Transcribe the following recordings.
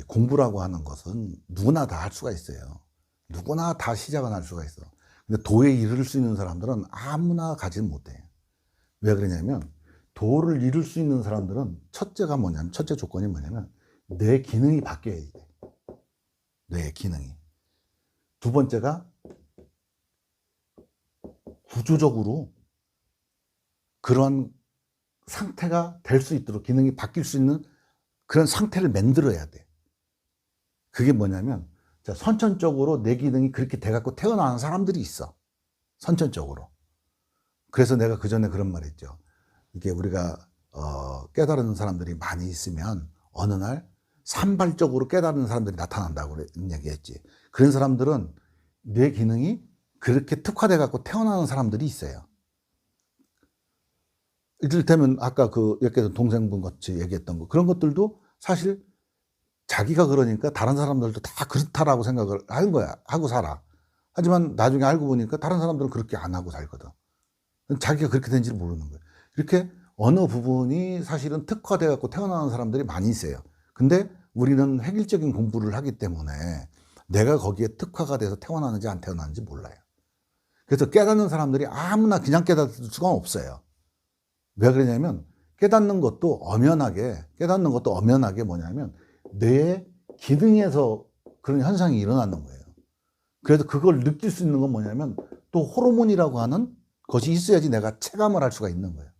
공부라고 하는 것은 누구나 다 할 수가 있어요. 누구나 다 시작은 할 수가 있어. 근데 도에 이를 수 있는 사람들은 아무나 가지는 못해. 왜 그러냐면 도를 이룰 수 있는 사람들은 첫째가 뭐냐면, 첫째 조건이 뭐냐면 뇌 기능이 바뀌어야 돼. 뇌 기능이. 두 번째가 구조적으로 그런 상태가 될 수 있도록 기능이 바뀔 수 있는 그런 상태를 만들어야 돼. 그게 뭐냐면, 자, 선천적으로 내 기능이 그렇게 돼갖고 태어나는 사람들이 있어. 선천적으로. 그래서 내가 그 전에 그런 말 했죠. 이게 우리가 깨달은 사람들이 많이 있으면 어느 날 산발적으로 깨달은 사람들이 나타난다고 얘기했지. 그런 사람들은 내 기능이 그렇게 특화돼갖고 태어나는 사람들이 있어요. 이를테면 아까 그 이렇게 동생분 같이 얘기했던 거, 그런 것들도 사실 자기가 그러니까 다른 사람들도 다 그렇다라고 생각을 하는 거야. 하고 살아. 하지만 나중에 알고 보니까 다른 사람들은 그렇게 안 하고 살거든. 자기가 그렇게 된지를 모르는 거예요. 이렇게 어느 부분이 사실은 특화돼 갖고 태어나는 사람들이 많이 있어요. 근데 우리는 획일적인 공부를 하기 때문에 내가 거기에 특화가 돼서 태어나는지 안 태어나는지 몰라요. 그래서 깨닫는 사람들이 아무나 그냥 깨닫을 수가 없어요. 왜 그러냐면 깨닫는 것도 엄연하게 뭐냐면 뇌의 기능에서 그런 현상이 일어나는 거예요. 그래서 그걸 느낄 수 있는 건 뭐냐면 또 호르몬이라고 하는 것이 있어야지 내가 체감을 할 수가 있는 거예요.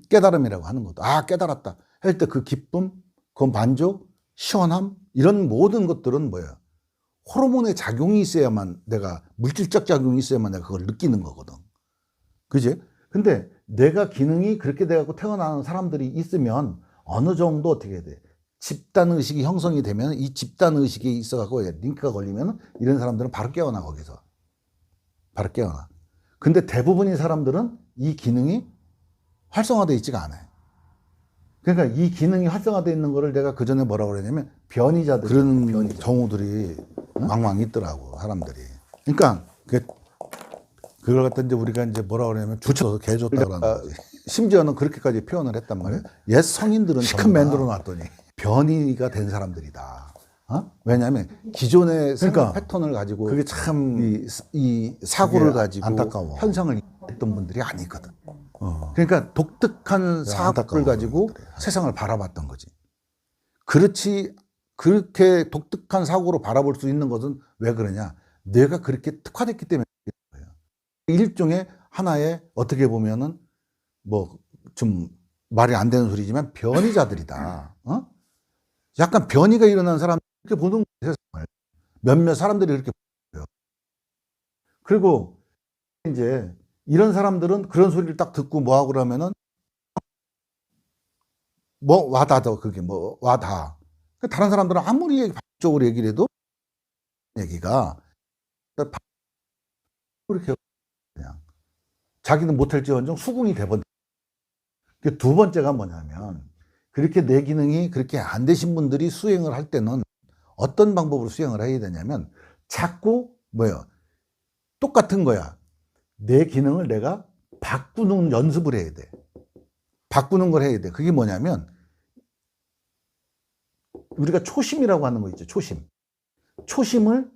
깨달음이라고 하는 것도, 아, 깨달았다 할 때 그 기쁨, 그 만족, 시원함, 이런 모든 것들은 뭐예요? 호르몬의 작용이 있어야만, 내가 물질적 작용이 있어야만 내가 그걸 느끼는 거거든. 그지? 근데 내가 기능이 그렇게 돼갖고 태어나는 사람들이 있으면 어느 정도 어떻게 해야 돼? 집단의식이 형성이 되면 이 집단의식에 있어갖고 링크가 걸리면 이런 사람들은 바로 깨어나, 거기서. 바로 깨어나. 근데 대부분의 사람들은 이 기능이 활성화되어 있지가 않아요. 그러니까 이 기능이 활성화되어 있는 거를 내가 그 전에 뭐라고 그러냐면 변이자들, 그런 경우들이 왕왕 있더라고, 사람들이. 그러니까 그걸 갖다 이제 우리가 이제 뭐라고 그러냐면 주쳐서 개 줬다고 하는 거지. 심지어는 그렇게까지 표현을 했단 말이에요. 옛 성인들은 시큰 만들어 놨더니 변이가 된 사람들이다. 왜냐하면 기존의 생각 패턴을 가지고 그게 참 이 사고를 가지고 안타까워. 현상을 했던 분들이 아니거든. 그러니까 독특한 사고를 가지고 세상을 바라봤던 거지. 그렇게 독특한 사고로 바라볼 수 있는 것은 왜 그러냐? 뇌가 그렇게 특화됐기 때문에 그런 거예요. 일종의 하나의 어떻게 보면은 뭐 좀 말이 안 되는 소리지만 변이자들이다. 약간 변이가 일어난 사람 이렇게 보는 거예요, 세상을. 몇몇 사람들이 그렇게 보여요. 그리고 이제 이런 사람들은 그런 소리를 딱 듣고 뭐 하고 그러면은 뭐 와닿아, 그게 뭐 와닿아. 다른 사람들은 아무리 적으로 얘기를 해도 얘기가 그렇게 그냥 자기는 못할지언정 수긍이 돼버려. 두 번째가 뭐냐면 그렇게 내 기능이 그렇게 안 되신 분들이 수행을 할 때는 어떤 방법으로 수행을 해야 되냐면 자꾸 뭐예요? 똑같은 거야. 내 기능을 내가 바꾸는 연습을 해야 돼. 바꾸는 걸 해야 돼. 그게 뭐냐면 우리가 초심이라고 하는 거 있죠. 초심. 초심을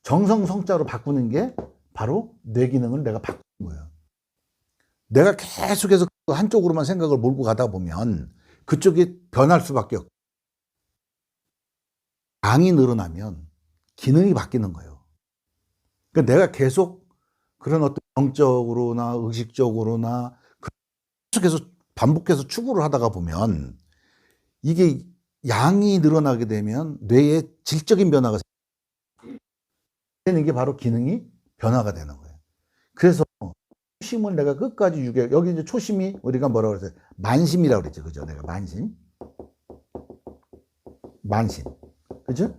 정성성자로 바꾸는 게 바로 내 기능을 내가 바꾸는 거예요. 내가 계속해서 한쪽으로만 생각을 몰고 가다 보면 그쪽이 변할 수밖에 없고 양이 늘어나면 기능이 바뀌는 거예요. 그러니까 내가 계속 그런 어떤 영적으로나 의식적으로나 계속해서 반복해서 추구를 하다가 보면 이게 양이 늘어나게 되면 뇌에 질적인 변화가 생기는 게 바로 기능이 변화가 되는 거예요. 그래서 초심을 내가 끝까지 유지해. 여기 이제 초심이 우리가 뭐라고 그랬어요? 만심이라고 그랬죠. 그죠? 내가 만심. 그죠?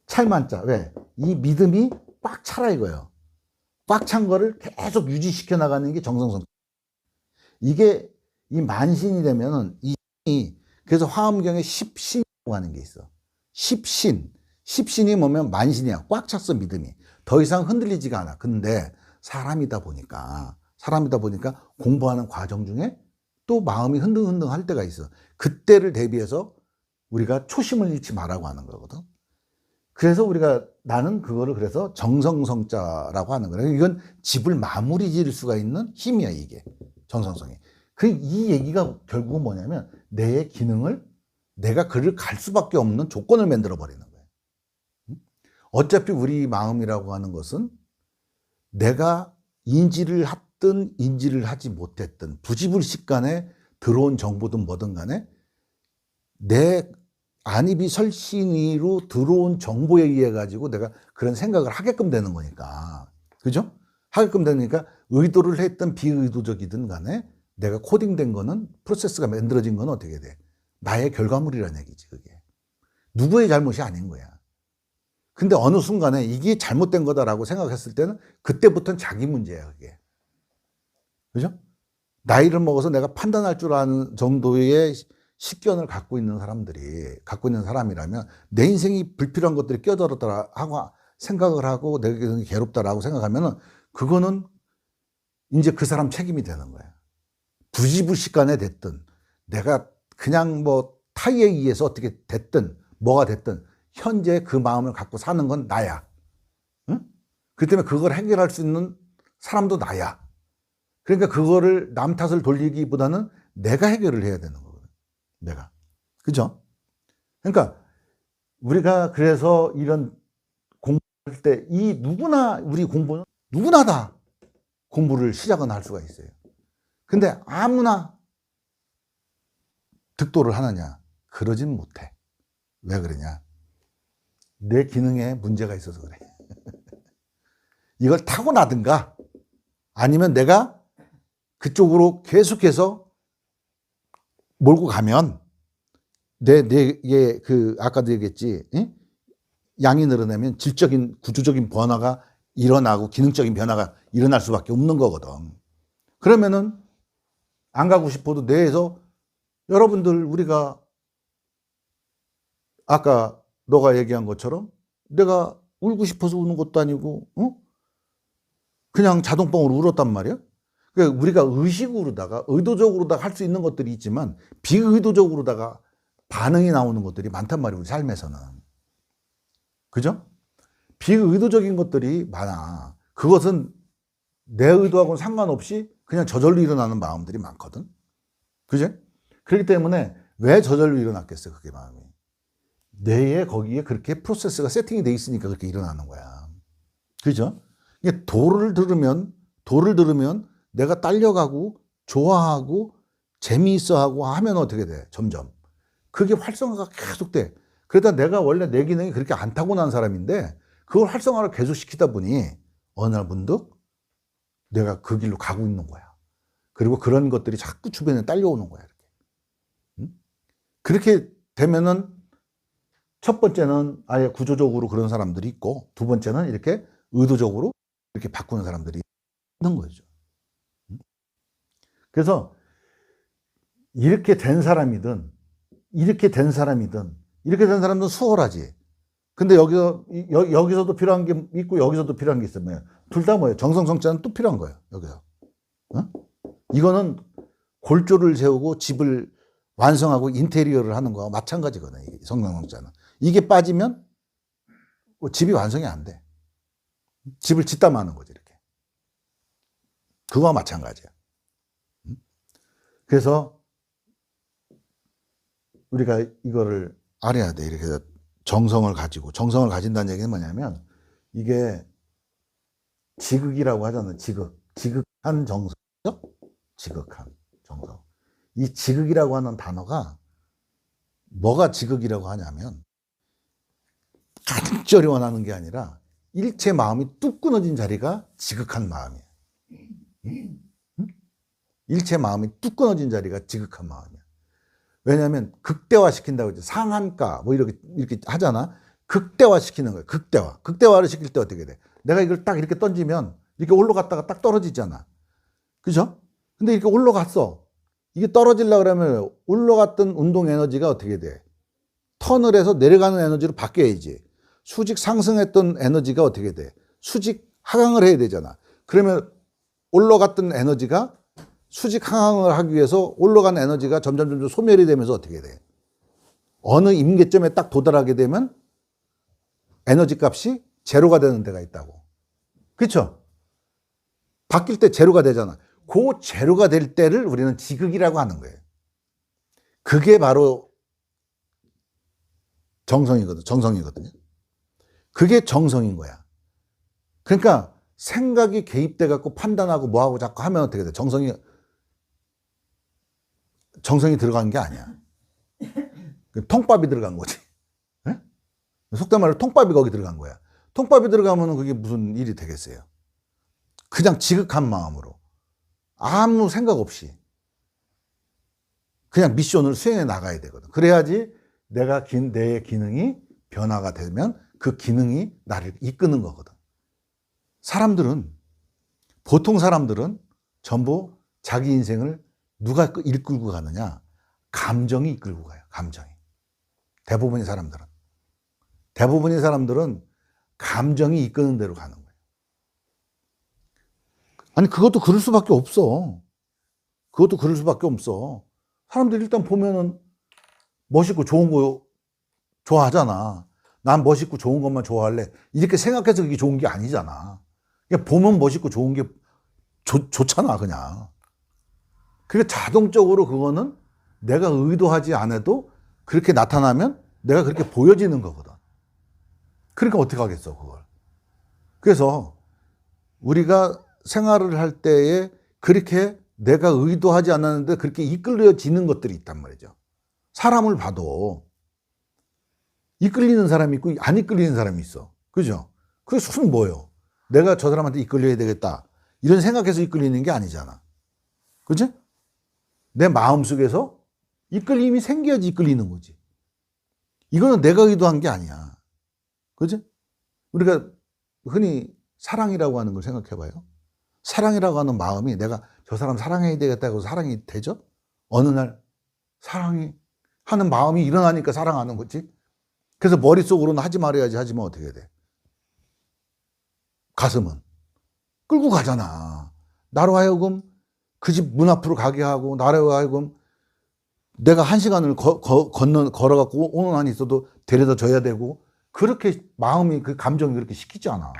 찰만자. 왜? 이 믿음이 꽉 차라 이거예요. 꽉 찬 거를 계속 유지시켜 나가는 게 정성성. 이게 이 만신이 되면은 그래서 화엄경에 십신이라고 하는 게 있어. 십신이 뭐면 만신이야. 꽉 찼어, 믿음이. 더 이상 흔들리지가 않아. 근데 사람이다 보니까 공부하는 과정 중에 또 마음이 흔들흔들 할 때가 있어. 그때를 대비해서 우리가 초심을 잃지 말라고 하는 거거든. 그래서 나는 그거를 그래서 정성성자라고 하는 거예요. 이건 집을 마무리 지을 수가 있는 힘이야, 이게. 정성성이. 이 얘기가 결국은 뭐냐면 내 기능을 내가 그를 갈 수밖에 없는 조건을 만들어 버리는 거예요. 어차피 우리 마음이라고 하는 것은 내가 인지를 하든 인지를 하지 못했든 부지불식간에 들어온 정보든 뭐든 간에 내 안입이 설신이로 들어온 정보에 의해 가지고 내가 그런 생각을 하게끔 되는 거니까. 그죠? 하게끔 되니까 의도를 했든 비의도적이든 간에 내가 코딩된 거는 프로세스가 만들어진 건 어떻게 돼? 나의 결과물이라는 얘기지, 그게. 누구의 잘못이 아닌 거야. 근데 어느 순간에 이게 잘못된 거다라고 생각했을 때는 그때부터는 자기 문제야, 그게. 그죠? 나이를 먹어서 내가 판단할 줄 아는 정도의 식견을 갖고 있는 사람이라면 내 인생이 불필요한 것들이 껴들었다 하고 생각을 하고 내게 괴롭다라고 생각하면은 그거는 이제 그 사람 책임이 되는 거야. 부지불식간에 됐든 내가 그냥 뭐 타의에 의해서 어떻게 됐든 뭐가 됐든 현재 그 마음을 갖고 사는 건 나야. 응? 그 때문에 그걸 해결할 수 있는 사람도 나야. 그러니까 그거를 남 탓을 돌리기보다는 내가 해결을 해야 되는 거거든. 내가. 그죠? 그러니까 우리가 그래서 이런 공부할 때 누구나 우리 공부는 누구나 다 공부를 시작은 할 수가 있어요. 근데 아무나 득도를 하느냐? 그러진 못해. 왜 그러냐? 내 기능에 문제가 있어서 그래. 이걸 타고나든가 아니면 내가 그쪽으로 계속해서 몰고 가면 아까도 얘기했지, 응? 양이 늘어나면 질적인 구조적인 변화가 일어나고 기능적인 변화가 일어날 수밖에 없는 거거든. 그러면은 안 가고 싶어도 뇌에서 여러분들 우리가 아까 너가 얘기한 것처럼 내가 울고 싶어서 우는 것도 아니고 그냥 자동방으로 울었단 말이야. 그러니까 우리가 의식으로다가 의도적으로다가 할 수 있는 것들이 있지만 비의도적으로다가 반응이 나오는 것들이 많단 말이야, 우리 삶에서는. 그죠? 비의도적인 것들이 많아. 그것은 내 의도하고는 상관없이 그냥 저절로 일어나는 마음들이 많거든. 그죠? 그렇기 때문에 왜 저절로 일어났겠어요, 그게 마음이. 뇌에 거기에 그렇게 프로세스가 세팅이 돼 있으니까 그렇게 일어나는 거야. 그죠? 이게 도를 들으면 내가 딸려가고 좋아하고 재미있어하고 하면 어떻게 돼? 점점. 그게 활성화가 계속 돼. 그러다 내가 원래 내 기능이 그렇게 안 타고난 사람인데 그걸 활성화를 계속 시키다 보니 어느 날 문득 내가 그 길로 가고 있는 거야. 그리고 그런 것들이 자꾸 주변에 딸려오는 거야. 이렇게. 응? 그렇게 되면은 첫 번째는 아예 구조적으로 그런 사람들이 있고 두 번째는 이렇게 의도적으로 이렇게 바꾸는 사람들이 있는 거죠. 그래서 이렇게 된 사람이든 이렇게 된 사람은 수월하지. 근데 여기서도 필요한 게 있고 여기서도 필요한 게 있으면 둘 다 뭐예요? 정성성자는 또 필요한 거예요. 여기서. 어? 이거는 골조를 세우고 집을 완성하고 인테리어를 하는 거와 마찬가지거든요. 정성성자는. 이게 빠지면 집이 완성이 안 돼. 집을 짓다 마는 거지, 이렇게. 그거와 마찬가지야. 그래서 우리가 이거를 알아야 돼. 이렇게 정성을 가진다는 얘기는 뭐냐면 이게 지극이라고 하잖아요. 지극한 정성이죠? 지극한 정성. 이 지극이라고 하는 단어가 뭐가 지극이라고 하냐면 간절히 원하는 게 아니라 일체 마음이 뚝 끊어진 자리가 지극한 마음이에요. 일체 마음이 뚝 끊어진 자리가 지극한 마음이야. 왜냐하면 극대화시킨다고 하죠. 상한가 뭐 이렇게 하잖아. 극대화시키는 거예요. 극대화를 시킬 때 어떻게 돼? 내가 이걸 딱 이렇게 던지면 이렇게 올라갔다가 딱 떨어지잖아. 그죠? 근데 이렇게 올라갔어. 이게 떨어지려고 그러면 올라갔던 운동 에너지가 어떻게 돼? 턴을 해서 내려가는 에너지로 바뀌어야지. 수직 상승했던 에너지가 어떻게 돼? 수직 하강을 해야 되잖아. 그러면 올라갔던 에너지가 수직 하강을 하기 위해서 올라간 에너지가 점점 소멸이 되면서 어떻게 돼? 어느 임계점에 딱 도달하게 되면 에너지 값이 제로가 되는 데가 있다고. 그렇죠? 바뀔 때 제로가 되잖아. 그 제로가 될 때를 우리는 지극이라고 하는 거예요. 그게 바로 정성이거든요. 그게 정성인 거야. 그러니까 생각이 개입돼 갖고 판단하고 뭐하고 자꾸 하면 어떻게 돼? 정성이 들어간 게 아니야. 통밥이 들어간 거지. 네? 속된 말로 통밥이 거기 들어간 거야. 통밥이 들어가면 그게 무슨 일이 되겠어요? 그냥 지극한 마음으로 아무 생각 없이 그냥 미션을 수행해 나가야 되거든. 그래야지 내 기능이 변화가 되면 그 기능이 나를 이끄는 거거든. 보통 사람들은 전부 자기 인생을 누가 이끌고 가느냐? 감정이 이끌고 가요. 감정이. 대부분의 사람들은 감정이 이끄는 대로 가는 거예요. 아니, 그것도 그럴 수밖에 없어. 사람들이 일단 보면은 멋있고 좋은 거 좋아하잖아. 난 멋있고 좋은 것만 좋아할래. 이렇게 생각해서 그게 좋은 게 아니잖아. 그냥 보면 멋있고 좋은 게 좋잖아, 그냥. 그게 자동적으로 그거는 내가 의도하지 않아도 그렇게 나타나면 내가 그렇게 보여지는 거거든. 그러니까 어떻게 하겠어, 그걸. 그래서 우리가 생활을 할 때에 그렇게 내가 의도하지 않았는데 그렇게 이끌려지는 것들이 있단 말이죠. 사람을 봐도 이끌리는 사람이 있고 안 이끌리는 사람이 있어. 그죠? 그게 순 뭐예요? 내가 저 사람한테 이끌려야 되겠다. 이런 생각해서 이끌리는 게 아니잖아. 그지? 내 마음속에서 이끌림이 생겨야지 이끌리는 거지. 이거는 내가 의도한 게 아니야. 그지? 우리가 흔히 사랑이라고 하는 걸 생각해 봐요. 사랑이라고 하는 마음이 내가 저 사람 사랑해야 되겠다고 사랑이 되죠? 어느 날 사랑이 하는 마음이 일어나니까 사랑하는 거지. 그래서 머릿속으로는 하지 말아야지 하지만 어떻게 돼? 가슴은 끌고 가잖아. 나로 하여금 그 집 문 앞으로 가게 하고 나로 하여금 내가 1시간을 걸어갖고 오는 한이 있어도 데려다 줘야 되고 그렇게 마음이 그 감정이 그렇게 시키잖아.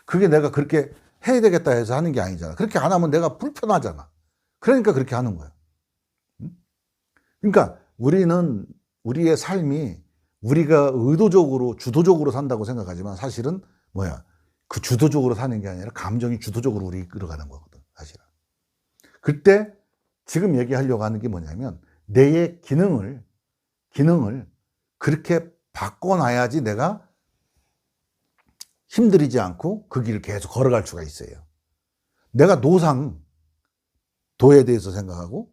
그게 내가 그렇게 해야 되겠다 해서 하는 게 아니잖아. 그렇게 안 하면 내가 불편하잖아. 그러니까 그렇게 하는 거야. 그러니까 우리의 삶이 우리가 의도적으로 주도적으로 산다고 생각하지만 사실은 그 주도적으로 사는 게 아니라 감정이 주도적으로 우리 이끌어가는 거거든, 사실은. 그때 지금 얘기하려고 하는 게 뭐냐면 내 기능을 그렇게 바꿔놔야지 내가 힘들이지 않고 그 길을 계속 걸어갈 수가 있어요. 내가 도에 대해서 생각하고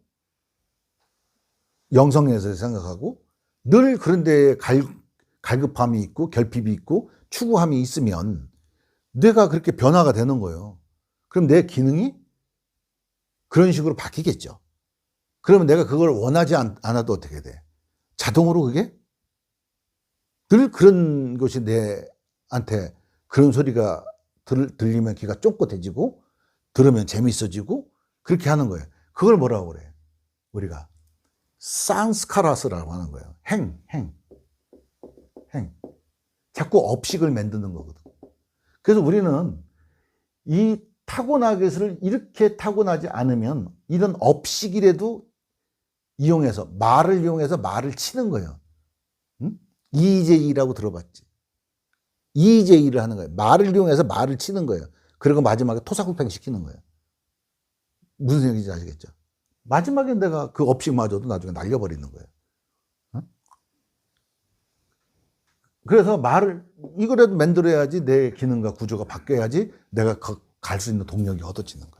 영성에 대해서 생각하고 늘 그런 데에 갈급함이 있고 결핍이 있고 추구함이 있으면 내가 그렇게 변화가 되는 거예요. 그럼 내 기능이 그런 식으로 바뀌겠죠. 그러면 내가 그걸 원하지 않아도 어떻게 돼? 자동으로 그게 늘 그런 것이 내한테 그런 소리가 들리면 귀가 쫑긋해지고 들으면 재밌어지고 그렇게 하는 거예요. 그걸 뭐라고 그래요? 우리가 상스카라스라고 하는 거예요. 행. 자꾸 업식을 만드는 거거든. 그래서 우리는 이 타고나기를 이렇게 타고나지 않으면 이런 업식이라도 이용해서 말을 이용해서 말을 치는 거예요. 응? EJ라고 들어봤지? EJ를 하는 거예요. 말을 이용해서 말을 치는 거예요. 그리고 마지막에 토사구팽 시키는 거예요. 무슨 얘기인지 아시겠죠? 마지막에 내가 그 업식마저도 나중에 날려버리는 거예요. 응? 그래서 이거라도 만들어야지 내 기능과 구조가 바뀌어야지 내가 갈 수 있는 동력이 얻어지는 거예요.